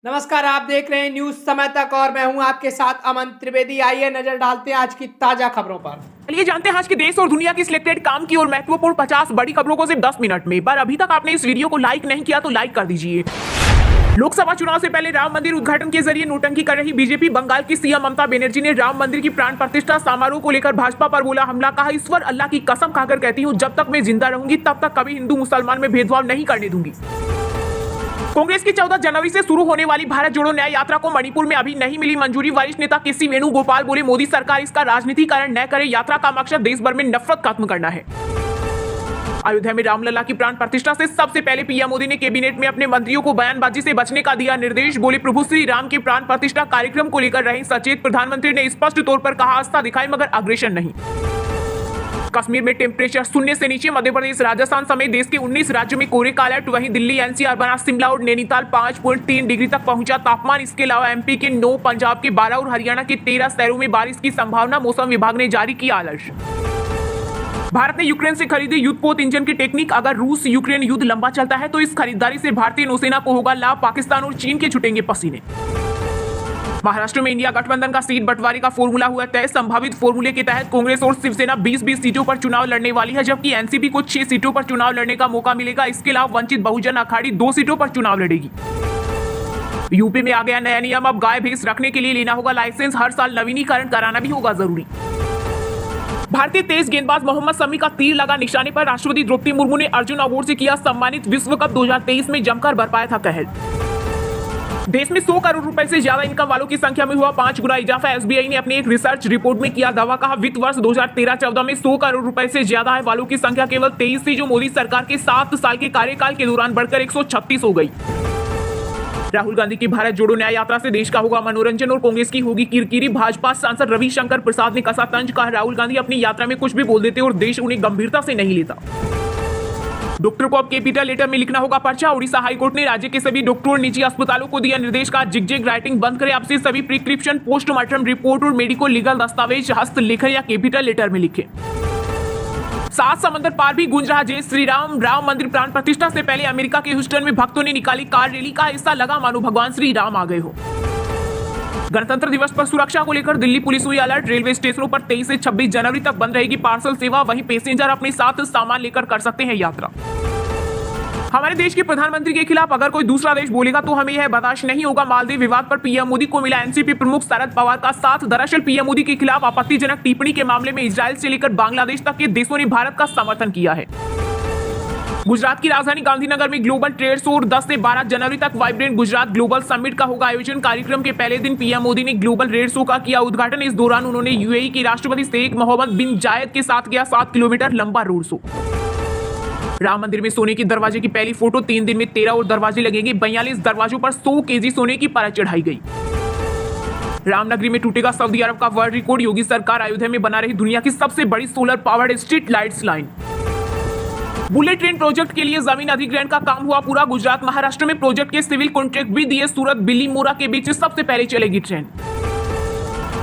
नमस्कार, आप देख रहे हैं न्यूज समय तक और मैं हूं आपके साथ अमन त्रिवेदी। आइए नजर डालते हैं आज की ताजा खबरों पर। चलिए जानते हैं आज के देश और दुनिया की सिलेक्टेड काम की और महत्वपूर्ण 50 बड़ी खबरों को सिर्फ 10 मिनट में। पर अभी तक आपने इस वीडियो को लाइक नहीं किया तो लाइक कर दीजिए। लोकसभा चुनाव से पहले राम मंदिर उद्घाटन के जरिए नोटंकी कर रही बीजेपी। बंगाल की सीएम ममता बनर्जी ने राम मंदिर की प्राण प्रतिष्ठा समारोह को लेकर भाजपा पर बोला हमला। कहा, ईश्वर अल्लाह की कसम खाकर कहती हूँ, जब तक मैं जिंदा रहूंगी तब तक कभी हिंदू मुसलमान में भेदभाव नहीं करने दूंगी। कांग्रेस की 14 जनवरी से शुरू होने वाली भारत जोड़ो न्याय यात्रा को मणिपुर में अभी नहीं मिली मंजूरी। वरिष्ठ नेता केसी वेणुगोपाल बोले, मोदी सरकार इसका राजनीतिकरण न करे। यात्रा का मकसद देश भर में नफरत खत्म करना है। अयोध्या में रामलला की प्राण प्रतिष्ठा से सबसे पहले पीएम मोदी ने कैबिनेट में अपने मंत्रियों को बयानबाजी से बचने का दिया निर्देश। बोले, प्रभु श्री राम के प्राण प्रतिष्ठा कार्यक्रम को लेकर रहे सचेत। प्रधानमंत्री ने स्पष्ट तौर पर कहा, आस्था दिखाई मगर अग्रेशन नहीं। कश्मीर में टेम्परेचर शून्य से नीचे। मध्य प्रदेश, राजस्थान समेत देश के 19 राज्यों में कोहरे का अलर्ट। वहीं दिल्ली, एनसीआर, बनास, शिमला और नैनीताल 5.3 डिग्री तक पहुंचा तापमान। इसके अलावा एमपी के 9, पंजाब के 12 और हरियाणा के 13 शहरों में बारिश की संभावना। मौसम विभाग ने जारी किया अलर्ट। भारत ने यूक्रेन से खरीदी युद्धपोत इंजन की टेक्निक। अगर रूस यूक्रेन युद्ध लंबा चलता है तो इस खरीदारी से भारतीय नौसेना को होगा लाभ। पाकिस्तान और चीन के छुटेंगे पसीने। महाराष्ट्र में इंडिया गठबंधन का सीट बंटवारे का फॉर्मूला हुआ तय। संभावित फॉर्मूले के तहत कांग्रेस और शिवसेना 20-20 सीटों पर चुनाव लड़ने वाली है, जबकि एनसीपी को 6 सीटों पर चुनाव लड़ने का मौका मिलेगा। इसके अलावा वंचित बहुजन अखाड़ी 2 सीटों पर चुनाव लड़ेगी। यूपी में आ गया नया नियम। अब गाय भैंस रखने के लिए लेना होगा लाइसेंस। हर साल नवीनीकरण कराना भी होगा जरूरी। भारतीय तेज गेंदबाज मोहम्मद शमी का तीर लगा निशाने पर। राष्ट्रपति द्रौपदी मुर्मू ने अर्जुन अवार्ड से किया सम्मानित। विश्व कप 2023 में जमकर बरपाया था कहर। देश में 100 करोड़ रुपए से ज्यादा इनकम वालों की संख्या में हुआ 5 गुना इजाफा। एसबीआई ने अपनी एक रिसर्च रिपोर्ट में किया दावा। कहा, वित्त वर्ष 2013-14 में 100 करोड़ रुपए से ज्यादा आय वालों की संख्या केवल 23 थी, जो मोदी सरकार के 7 साल के कार्यकाल के दौरान बढ़कर 136 हो गई। राहुल गांधी की भारत जोड़ो न्याय यात्रा से देश का होगा मनोरंजन और कांग्रेस की होगी किरकिरी। भाजपा सांसद रविशंकर प्रसाद ने कसा तंज। कहा, राहुल गांधी अपनी यात्रा में कुछ भी बोल देते और देश उन्हें गंभीरता से नहीं लेता। डॉक्टर को अब कैपिटल लेटर में लिखना होगा पर्चा। उड़ीसा हाईकोर्ट ने राज्य के सभी डॉक्टरों और निजी अस्पतालों को दिया निर्देश। का जिग राइटिंग बंद करें। अब से सभी प्रिस्क्रिप्शन, पोस्टमार्टम रिपोर्ट और मेडिको लीगल दस्तावेज हस्तलेखन या कैपिटल लेटर में लिखें। 7 समंदर पार भी गूंज रहा जय श्री राम। राम मंदिर प्राण प्रतिष्ठा से पहले अमेरिका के ह्यूस्टन में भक्तों ने निकाली कार रैली। का ऐसा लगा मानो भगवान श्री राम आ गए हो। गणतंत्र दिवस पर सुरक्षा को लेकर दिल्ली पुलिस हुई अलर्ट। रेलवे स्टेशनों पर 23 से 26 जनवरी तक बंद रहेगी पार्सल सेवा। वहीं पैसेंजर अपने साथ सामान लेकर कर सकते हैं यात्रा। हमारे देश के प्रधानमंत्री के खिलाफ अगर कोई दूसरा देश बोलेगा तो हमें यह बर्दाश्त नहीं होगा। मालदीव विवाद पर पीएम मोदी को मिला एनसीपी प्रमुख शरद पवार का साथ। दरअसल पीएम मोदी के खिलाफ आपत्तिजनक टिप्पणी के मामले में इजरायल से लेकर बांग्लादेश तक के देशों ने भारत का समर्थन किया है। गुजरात की राजधानी गांधीनगर में ग्लोबल ट्रेड शो। 10 से 12 जनवरी तक वाइब्रेंट गुजरात ग्लोबल समिट का होगा आयोजन। कार्यक्रम के पहले दिन पीएम मोदी ने ग्लोबल ट्रेड शो का किया उद्घाटन। इस दौरान उन्होंने यूएई के राष्ट्रपति शेख मोहम्मद बिन जायद के साथ किया 7 किलोमीटर लंबा रोड शो। राम मंदिर में सोने के दरवाजे की पहली फोटो। 3 दिन में 13 और दरवाजे लगेंगे। 42 दरवाजों पर 100 केजी सोने की परत चढ़ाई गई। रामनगरी में टूटेगा सऊदी अरब का वर्ल्ड रिकॉर्ड। योगी सरकार अयोध्या में बना रही दुनिया की सबसे बड़ी solar powered street lights line. Bullet train project के लिए जमीन अधिग्रहण का काम हुआ पूरा। गुजरात महाराष्ट्र में प्रोजेक्ट के सिविल कॉन्ट्रैक्ट भी दिए। सूरत बिलीमोरा के बीच सबसे पहले चलेगी ट्रेन।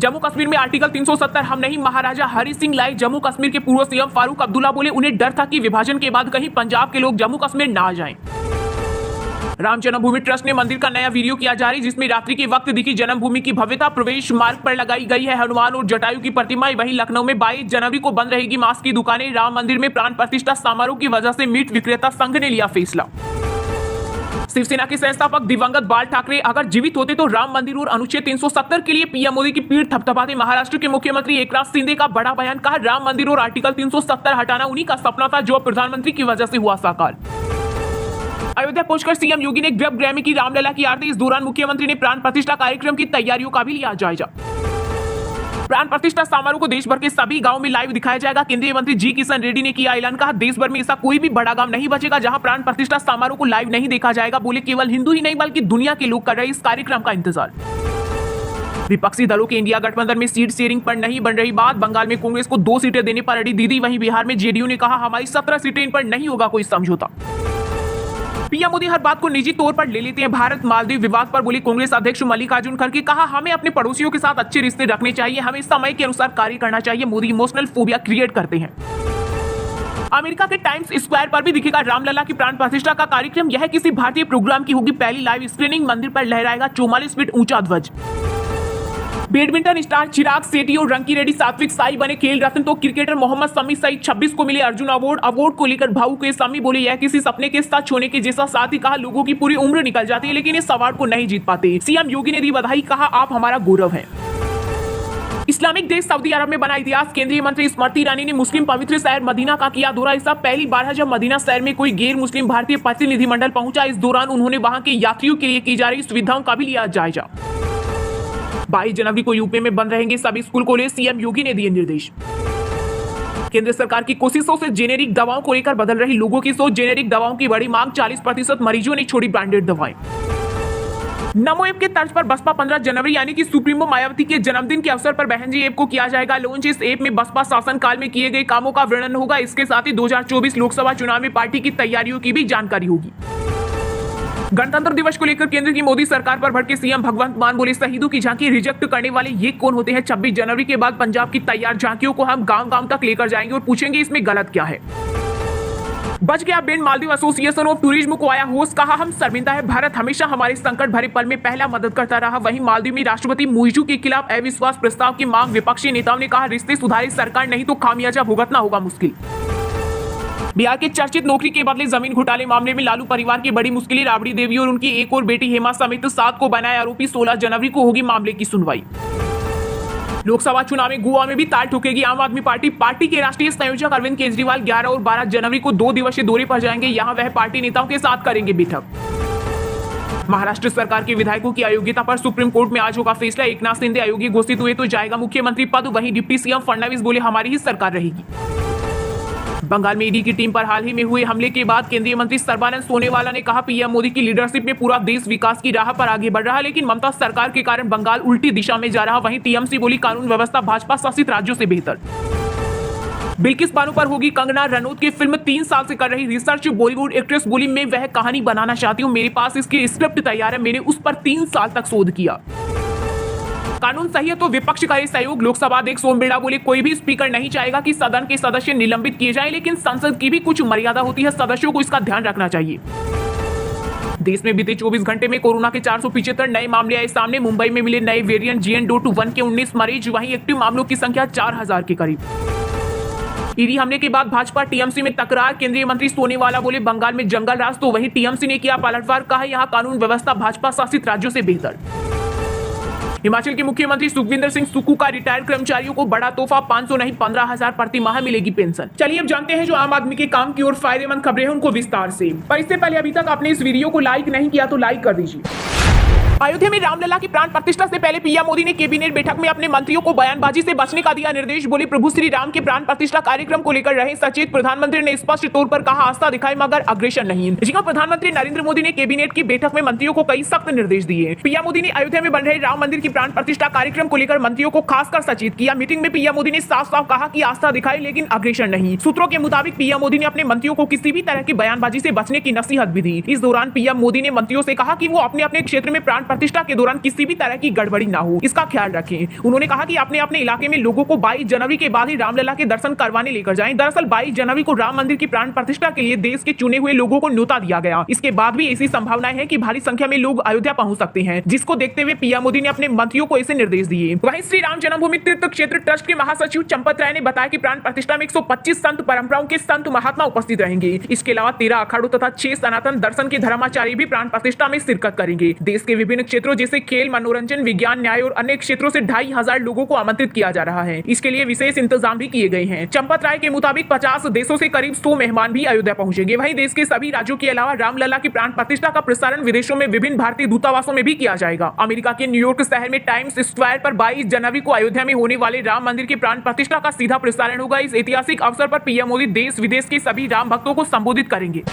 जम्मू कश्मीर में आर्टिकल 370 हम नहीं, महाराजा हरि सिंह लाए। जम्मू कश्मीर के पूर्व सीएम फारूक अब्दुल्ला बोले, उन्हें डर था कि विभाजन के बाद कहीं पंजाब के लोग जम्मू कश्मीर ना जाएं। राम जन्मभूमि ट्रस्ट ने मंदिर का नया वीडियो किया जारी, जिसमें रात्रि के वक्त दिखी जन्मभूमि की भव्यता। प्रवेश मार्ग पर लगाई गई है हनुमान और जटायु की प्रतिमाएं। वहीं लखनऊ में 22 जनवरी को बंद रहेगी मांस की दुकानें। राम मंदिर में प्राण प्रतिष्ठा समारोह की वजह से मीट विक्रेता संघ ने लिया फैसला। शिवसेना के संस्थापक दिवंगत बाल ठाकरे अगर जीवित होते तो राम मंदिर और अनुच्छेद 370 के लिए पीएम मोदी की पीठ थपथपाते। महाराष्ट्र के मुख्यमंत्री एकनाथ शिंदे का बड़ा बयान। कहा, राम मंदिर और आर्टिकल 370 हटाना उन्हीं का सपना था जो प्रधानमंत्री की वजह से हुआ साकार। अयोध्या पहुंचकर सीएम योगी ने ग्रब ग्रैमी की रामलला की आरती। इस दौरान मुख्यमंत्री ने प्राण प्रतिष्ठा कार्यक्रम की तैयारियों का भी लिया जायजा। प्राण प्रतिष्ठा समारोह को देश भर के सभी गांवों में लाइव दिखाया जाएगा। केंद्रीय मंत्री जी किशन रेड्डी ने किया ऐलान। कहा, देश भर में ऐसा कोई भी बड़ा गांव नहीं बचेगा जहां प्राण प्रतिष्ठा समारोह को लाइव नहीं देखा जाएगा। बोले, केवल हिंदू ही नहीं बल्कि दुनिया के लोग कर रहे इस कार्यक्रम का इंतजार। विपक्षी दलों के इंडिया गठबंधन में सीट शेयरिंग पर नहीं बन रही बात। बंगाल में कांग्रेस को 2 सीटें देने पर अड़ी दीदी। वहीं बिहार में जेडीयू ने कहा, हमारी 17 सीटें, इन पर नहीं होगा कोई समझौता। पीएम मोदी हर बात को निजी तौर पर ले लेते हैं। भारत मालदीव विवाद पर बोली कांग्रेस अध्यक्ष मल्लिकार्जुन खड़गे। कहा, हमें अपने पड़ोसियों के साथ अच्छे रिश्ते रखने चाहिए, हमें समय के अनुसार कार्य करना चाहिए। मोदी इमोशनल फोबिया क्रिएट करते हैं। अमेरिका के टाइम्स स्क्वायर पर भी दिखेगा रामलला की प्राण प्रतिष्ठा का कार्यक्रम। यह किसी भारतीय प्रोग्राम की होगी पहली लाइव स्क्रीनिंग। मंदिर पर लहराएगा 44 फीट ऊंचा ध्वज। बैडमिंटन स्टार चिराग सेठी और रंकी रेड्डी सात्विक साई बने खेल रत्न, तो क्रिकेटर मोहम्मद शमी सहित 26 को मिले अर्जुन अवार्ड। अवार्ड को लेकर भावुक हुए शमी बोले, यह किसी सपने के सच होने के जैसा। साथ ही कहा, लोगों की पूरी उम्र निकल जाती है लेकिन इस अवार्ड को नहीं जीत पाते। सीएम योगी ने दी बधाई, कहा आप हमारा गौरव है। इस्लामिक देश सऊदी अरब में बना इतिहास। केंद्रीय मंत्री स्मृति ईरानी ने मुस्लिम पवित्र शहर मदीना का किया दौरा। इस पहली बार है जब मदीना शहर में कोई गैर मुस्लिम भारतीय प्रतिनिधिमंडल पहुंचा। इस दौरान उन्होंने वहां के यात्रियों के लिए की जा रही सुविधाओं का भी लिया जायजा। 22 जनवरी को यूपी में बंद रहेंगे सभी स्कूल कॉलेज, सीएम योगी ने दिए निर्देश। केंद्र सरकार की कोशिशों से जेनेरिक दवाओं को लेकर बदल रही लोगों की सोच। जेनेरिक दवाओं की बड़ी मांग, 40% मरीजों ने छोड़ी ब्रांडेड दवाएं। नमो ऐप के तर्ज पर बसपा 15 जनवरी यानी कि सुप्रीमो मायावती के जन्मदिन के अवसर पर बहन जी ऐप को किया जाएगा लॉन्च। इस ऐप में बसपा शासन काल में किए गए कामों का वर्णन होगा। इसके साथ ही 2024 लोकसभा चुनाव में पार्टी की तैयारियों की भी जानकारी होगी। गणतंत्र दिवस को लेकर केंद्र की मोदी सरकार पर भड़के सीएम भगवंत मान, बोले शहीदों की झांकी रिजेक्ट करने वाले ये कौन होते हैं। 26 जनवरी के बाद पंजाब की तैयार झांकियों को हम गांव-गांव तक लेकर जाएंगे और पूछेंगे इसमें गलत क्या है। बच गया band, Maldives association of tourism को आया होश, कहा हम शर्मिंदा है, भारत हमेशा हमारे संकट भरे पल में पहला मदद करता रहा। वहीं मालदीव में राष्ट्रपति मुइजू के खिलाफ अविश्वास प्रस्ताव की मांग, विपक्षी नेताओं ने कहा रिश्ते सुधारे सरकार, नहीं तो खामियाजा भुगतना होगा मुश्किल। बिहार के चर्चित नौकरी के बदले जमीन घोटाले मामले में लालू परिवार की बड़ी मुश्किलें। राबड़ी देवी और उनकी एक और बेटी हेमा समेत 7 को बनाए आरोपी। 16 जनवरी को होगी मामले की सुनवाई। लोकसभा चुनाव में गोवा में भी ताल ठोकेगी आम आदमी पार्टी। पार्टी के राष्ट्रीय संयोजक अरविंद केजरीवाल 11 और 12 जनवरी को 2 दिवसीय दौरे पर जाएंगे। यहां वह पार्टी नेताओं के साथ करेंगे बैठक। महाराष्ट्र सरकार के विधायकों की अयोग्यता पर सुप्रीम कोर्ट में आज होगा फैसला। एकनाथ शिंदे अयोग्य घोषित हुए तो जाएगा मुख्यमंत्री पद। वहीं डिप्टी सीएम फडणवीस बोले हमारी ही सरकार रहेगी। बंगाल में ईडी की टीम पर हाल ही में हुए हमले के बाद केंद्रीय मंत्री सर्बानंद सोनोवाला ने कहा, पीएम मोदी की लीडरशिप में पूरा देश विकास की राह पर आगे बढ़ रहा है, लेकिन ममता सरकार के कारण बंगाल उल्टी दिशा में जा रहा। वहीं टीएमसी बोली कानून व्यवस्था भाजपा शासित राज्यों से बेहतर। बिल्किस बानो पर होगी कंगना रनौत की फिल्म। 3 साल से कर रही रिसर्च। बॉलीवुड एक्ट्रेस बोली, मैं वह कहानी बनाना चाहती हूँ, मेरे पास इसकी स्क्रिप्ट तैयार है, मैंने उस पर 3 साल तक शोध किया। कानून सही है तो विपक्ष करे सहयोग। लोकसभा अध्यक्ष ओम बिरला बोले, कोई भी स्पीकर नहीं चाहेगा कि सदन के सदस्य निलंबित किए जाएं, लेकिन संसद की भी कुछ मर्यादा होती है, सदस्यों को इसका ध्यान रखना चाहिए। देश में बीते 24 घंटे में कोरोना के 475 नए मामले आए सामने। मुंबई में मिले नए वेरिएंट JN.1 के 19 मरीज। वहीं एक्टिव मामलों की संख्या 4000 के करीब। ईडी हमले के बाद भाजपा टीएमसी में तकरार। केंद्रीय मंत्री सोनेवाला बोले, बंगाल में जंगल राज, तो वहीं टीएमसी ने किया पलटवार। कहा यहां कानून व्यवस्था भाजपा शासित राज्यों से बेहतर। हिमाचल के मुख्यमंत्री सुखविंदर सिंह सुक्खू का रिटायर्ड कर्मचारियों को बड़ा तोहफा, 500 नहीं 15,000 प्रति माह मिलेगी पेंशन। चलिए अब जानते हैं जो आम आदमी के काम की और फायदेमंद खबरें हैं उनको विस्तार से। पर इससे पहले अभी तक आपने इस वीडियो को लाइक नहीं किया तो लाइक कर दीजिए। अयोध्या में रामलला की प्राण प्रतिष्ठा से पहले पीएम मोदी ने कैबिनेट बैठक में अपने मंत्रियों को बयानबाजी से बचने का दिया निर्देश। बोले, प्रभु श्री राम के प्राण प्रतिष्ठा कार्यक्रम को लेकर रहे सचेत। प्रधानमंत्री ने स्पष्ट तौर पर कहा, आस्था दिखाए मगर अग्रेसर नहीं। जी हां, प्रधानमंत्री नरेंद्र मोदी ने कैबिनेट की बैठक में मंत्रियों को कई सख्त निर्देश दिए। पीएम मोदी ने अयोध्या में बन रहे राम मंदिर की प्राण प्रतिष्ठा कार्यक्रम को लेकर मंत्रियों को खासकर सचेत किया। मीटिंग में पीएम मोदी ने साफ साफ कहा कि आस्था दिखाए लेकिन अग्रेसर नहीं। सूत्रों के मुताबिक पीएम मोदी ने अपने मंत्रियों को किसी भी तरह की बयानबाजी से बचने की नसीहत भी दी। इस दौरान पीएम मोदी ने मंत्रियों से कहा कि वो अपने अपने क्षेत्र में प्राण प्रतिष्ठा के दौरान किसी भी तरह की गड़बड़ी ना हो, इसका ख्याल रखें। उन्होंने कहा कि अपने अपने इलाके में लोगों को 22 जनवरी के बाद ही रामलला के दर्शन करवाने लेकर जाएं। दरअसल 22 जनवरी को राम मंदिर की प्राण प्रतिष्ठा के लिए देश के चुने हुए लोगों को न्योता दिया गया। इसके बाद भी ऐसी संभावनाएं हैं कि भारी संख्या में लोग अयोध्या पहुंच सकते हैं, जिसको देखते हुए पीएम मोदी ने अपने मंत्रियों को ऐसे निर्देश दिए। वहीं श्री राम जन्मभूमि तीर्थ क्षेत्र ट्रस्ट के महासचिव चंपत राय ने बताया कि प्राण प्रतिष्ठा में 125 संत परंपराओं के संत महात्मा उपस्थित रहेंगे। इसके अलावा 13 अखाड़ों तथा 6 सनातन दर्शन के धर्माचार्य भी प्राण प्रतिष्ठा में शिरकत करेंगे। देश के विभिन्न क्षेत्रों जैसे खेल, मनोरंजन, विज्ञान, न्याय और अन्य क्षेत्रों से 2500 लोगों को आमंत्रित किया जा रहा है। इसके लिए विशेष इंतजाम भी किए गए हैं। चंपत राय के मुताबिक 50 देशों से करीब 100 मेहमान भी अयोध्या पहुंचेंगे। वहीं देश के सभी राज्यों के अलावा रामलला की प्राण प्रतिष्ठा का प्रसारण विदेशों में विभिन्न भारतीय दूतावासों में भी किया जाएगा। अमेरिका के न्यूयॉर्क शहर में टाइम्स स्क्वायर पर 22 जनवरी को अयोध्या में होने वाले राम मंदिर की प्राण प्रतिष्ठा का सीधा प्रसारण होगा। इस ऐतिहासिक अवसर पर पीएम मोदी देश विदेश के सभी राम भक्तों को संबोधित करेंगे।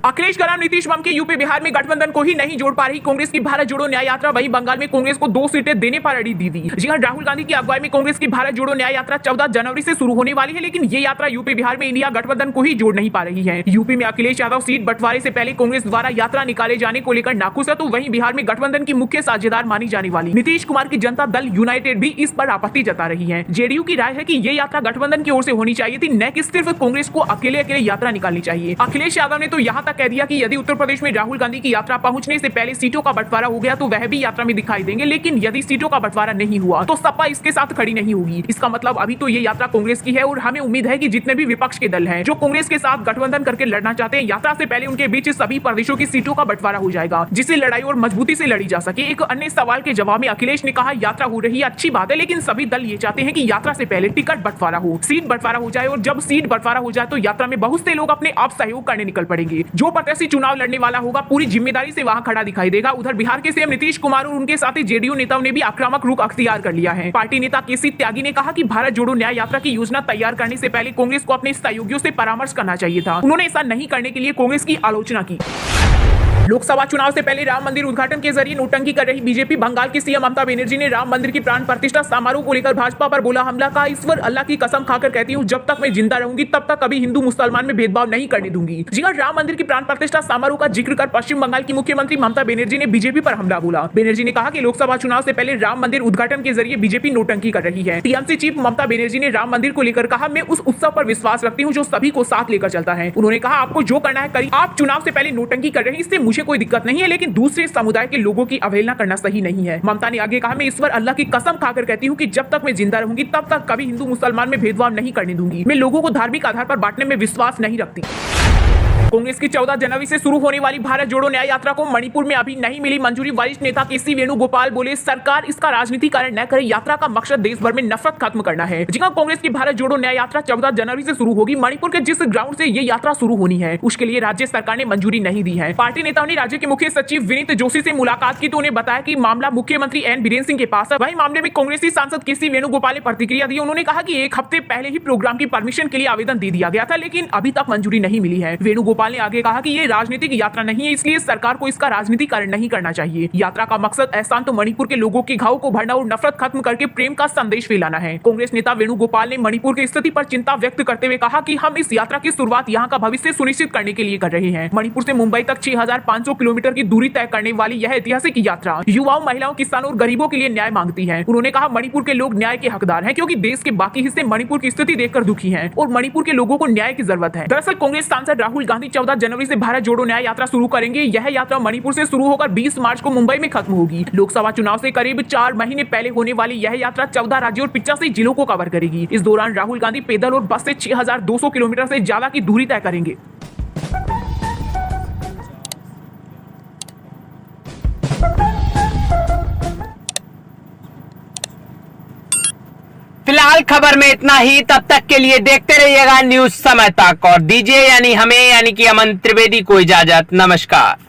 अखिलेश का नाम नीतीश बम के यूपी बिहार में गठबंधन को ही नहीं जोड़ पा रही कांग्रेस की भारत जोड़ो न्याय यात्रा, वहीं बंगाल में कांग्रेस को 2 सीटें देने पर अड़ी दीदी। जी हां, राहुल गांधी की अगुवाई में कांग्रेस की भारत जोड़ो न्याय यात्रा 14 जनवरी से शुरू होने वाली है, लेकिन ये यात्रा यूपी बिहार में इंडिया गठबंधन को ही जोड़ नहीं पा रही है। यूपी में अखिलेश यादव सीट बंटवारे से पहले कांग्रेस द्वारा यात्रा निकाले जाने को लेकर नाखुश है, तो वहीं बिहार में गठबंधन की मुख्य साझेदार मानी जाने वाली नीतीश कुमार की जनता दल यूनाइटेड भी इस पर आपत्ति जता रही है। जेडीयू की राय है कि ये यात्रा गठबंधन की ओर से होनी चाहिए थी, न कि सिर्फ कांग्रेस को अकेले यात्रा निकालनी चाहिए। अखिलेश यादव ने तो यहां तक कह दिया कि यदि उत्तर प्रदेश में राहुल गांधी की यात्रा पहुंचने से पहले सीटों का बंटवारा हो गया तो वह भी यात्रा में दिखाई देंगे, लेकिन यदि सीटों का बंटवारा नहीं हुआ तो सपा इसके साथ खड़ी नहीं होगी। इसका मतलब अभी तो ये यात्रा कांग्रेस की है और हमें उम्मीद है कि जितने भी विपक्ष के दल हैं जो कांग्रेस के साथ गठबंधन करके लड़ना चाहते हैं, यात्रा से पहले उनके बीच सभी प्रदेशों की सीटों का बंटवारा हो जाएगा, जिससे लड़ाई और मजबूती से लड़ी जा सके। एक अन्य सवाल के जवाब में अखिलेश ने कहा, यात्रा हो रही है अच्छी बात है, लेकिन सभी दल ये चाहते हैं कि यात्रा से पहले टिकट बंटवारा हो, सीट बंटवारा हो जाए, और जब सीट बंटवारा हो जाए तो यात्रा में बहुत से लोग अपने आप सहयोग करने निकल पड़ेंगे। जो प्रत्याशी चुनाव लड़ने वाला होगा पूरी जिम्मेदारी से वहां खड़ा दिखाई देगा। उधर बिहार के सीएम नीतीश कुमार और उनके साथी जेडीयू नेताओं ने भी आक्रामक रुख अख्तियार कर लिया है। पार्टी नेता केसी त्यागी ने कहा कि भारत जोड़ो न्याय यात्रा की योजना तैयार करने से पहले कांग्रेस को अपने सहयोगियों से परामर्श करना चाहिए था। उन्होंने ऐसा नहीं करने के लिए कांग्रेस की आलोचना की। लोकसभा चुनाव से पहले राम मंदिर उद्घाटन के जरिए नोटंकी कर रही बीजेपी। बंगाल की सीएम ममता बनर्जी ने राम मंदिर की प्राण प्रतिष्ठा समारोह को लेकर भाजपा पर बोला हमला का। ईश्वर अल्लाह की कसम खाकर कहती हूँ, जब तक मैं जिंदा रहूंगी तब तक कभी हिंदू मुसलमान में भेदभाव नहीं करने दूंगी। जी हां, राम मंदिर की प्राण प्रतिष्ठा समारोह का जिक्र कर पश्चिम बंगाल की मुख्यमंत्री ममता बनर्जी ने बीजेपी पर हमला बोला। बनर्जी ने कहा कि लोकसभा चुनाव से पहले राम मंदिर उद्घाटन के जरिए बीजेपी नोटंकी कर रही है। टीएमसी चीफ ममता बनर्जी ने राम मंदिर को लेकर कहा, मैं उस उत्सव पर विश्वास रखती हूँ जो सभी को साथ लेकर चलता है। उन्होंने कहा, आपको जो करना है करिए, आप चुनाव से पहले नोटंकी कर रहे हैं, इससे मुझे कोई दिक्कत नहीं है, लेकिन दूसरे समुदाय के लोगों की अवहेलना करना सही नहीं है। ममता ने आगे कहा, मैं ईश्वर अल्लाह की कसम खाकर कहती हूँ कि जब तक मैं जिंदा रहूंगी तब तक कभी हिंदू मुसलमान में भेदभाव नहीं करने दूंगी। मैं लोगों को धार्मिक आधार पर बांटने में विश्वास नहीं रखती। कांग्रेस की 14 जनवरी से शुरू होने वाली भारत जोड़ो न्याय यात्रा को मणिपुर में अभी नहीं मिली मंजूरी। वरिष्ठ नेता केसी वेणुगोपाल बोले, सरकार इसका राजनीतिकरण न करे, यात्रा का मकसद देश भर में नफरत खत्म करना है। जी हां, कांग्रेस की भारत जोड़ो न्याय यात्रा 14 जनवरी से शुरू होगी। मणिपुर के जिस ग्राउंड से ये यात्रा शुरू होनी है उसके लिए राज्य सरकार ने मंजूरी नहीं दी है। पार्टी नेताओं ने राज्य के मुख्य सचिव विनीत जोशी से मुलाकात की तो उन्हें बताया कि मामला मुख्यमंत्री एन बीरेन सिंह के पास है। वहीं मामले में कांग्रेसी सांसद केसी वेणुगोपाल ने प्रतिक्रिया दी। उन्होंने कहा कि एक हफ्ते पहले ही प्रोग्राम की परमिशन के लिए आवेदन दे दिया गया था, लेकिन अभी तक मंजूरी नहीं मिली है। वेणुगोपाल ने आगे कहा कि राजनीतिक यात्रा नहीं है, इसलिए सरकार को इसका राजनीतिकरण नहीं करना चाहिए। यात्रा का मकसद अशांत मणिपुर के लोगों के घाव को भरना और नफरत खत्म करके प्रेम का संदेश फैलाना है। कांग्रेस नेता वेणुगोपाल ने मणिपुर की स्थिति पर चिंता व्यक्त करते हुए कहा कि हम इस यात्रा की शुरुआत यहां का भविष्य सुनिश्चित करने के लिए कर रहे हैं। मणिपुर से मुंबई तक 6500 किलोमीटर की दूरी तय करने वाली यह ऐतिहासिक यात्रा युवाओं, महिलाओं, किसानों और गरीबों के लिए न्याय मांगती है। उन्होंने कहा, मणिपुर के लोग न्याय के हकदार हैं, क्योंकि देश के बाकी हिस्से मणिपुर की स्थिति देखकर दुखी हैं और मणिपुर के लोगों को न्याय की जरूरत है। दरअसल कांग्रेस सांसद राहुल गांधी 14 जनवरी से भारत जोड़ो न्याय यात्रा शुरू करेंगे। यह यात्रा मणिपुर से शुरू होकर 20 मार्च को मुंबई में खत्म होगी। लोकसभा चुनाव से करीब 4 महीने पहले होने वाली यह यात्रा 14 राज्यों और 85 जिलों को कवर करेगी। इस दौरान राहुल गांधी पैदल और बस से 6200 किलोमीटर से ज्यादा की दूरी तय करेंगे। फिलहाल खबर में इतना ही। तब तक के लिए देखते रहिएगा न्यूज समय तक और दीजिए यानी हमें यानी कि अमन त्रिवेदी को इजाजत। नमस्कार।